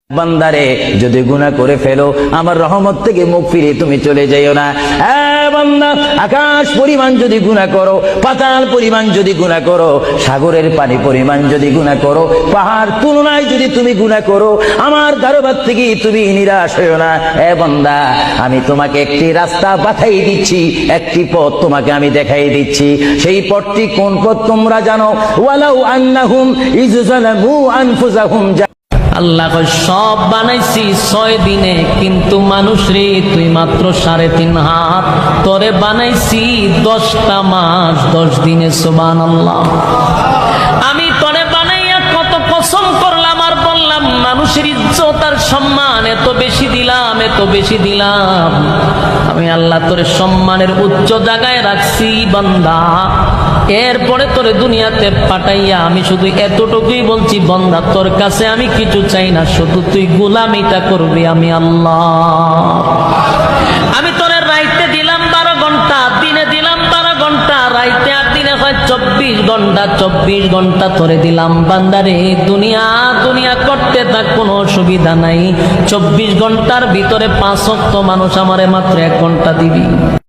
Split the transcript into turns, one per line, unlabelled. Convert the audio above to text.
বান্দারে যদি গুনাহ করে ফেলো আমার রহমত থেকে মুখ ফিরে তুমি চলে যাইও না। বান্দা, আকাশ পরিমাণ যদি গুনাহ করো, পাতাল পরিমাণ যদি গুনাহ করো, সাগরের পানি পরিমাণ যদি গুনাহ করো, পাহাড় তুলনায় যদি তুমি গুনাহ করো, আমার দরবার থেকে তুমি নিরাশ হইও না। বান্দা, আমি তোমাকে একটি রাস্তা পাঠাই দিচ্ছি, একটি পথ তোমাকে আমি দেখাই দিচ্ছি। সেই পথটি কোন পথ তোমরা জানো? ওয়ালাউ আন্নাহুম ইযযালামু আনফুসাহুম।
আল্লাহ কয় সব বানাইছি 6 দিনে, কিন্তু মানুষ রে তুই মাত্র 3.5 হাত, তোরে বানাইছি 10টা মাস 10 দিনে। সুবহানাল্লাহ। আমি তোরে বানাইয়া কত কসম করলাম আর বললাম মানুষের ইজ্জত আর সম্মান এত বেশি দিলাম, এত বেশি দিলাম। আমি আল্লাহ তোরে সম্মানের উচ্চ জায়গায় রাখছি বান্দা। এরপরে তোরে দুনিয়াতে পাঠাইয়া আমি শুধু এতটুকুই বলছি, বান্দা তোর কাছে আমি কিছু চাই না, শুধু তুই গোলামিটা করবি আমি আল্লাহ। আমি তোরে রাইতে দিলাম 12 ঘন্টা, দিনে দিলাম 12 ঘন্টা, রাইতে আর দিনে হয় 24 ঘন্টা। 24 ঘন্টা তোরে দিলাম বান্দারে। দুনিয়া দুনিয়া করতে থাক, কোনো অসুবিধা নাই। 24 ঘন্টার ভিতরে 5 ওয়াক্ত মানুষ আমারে মাত্র 1 ঘন্টা দিবি।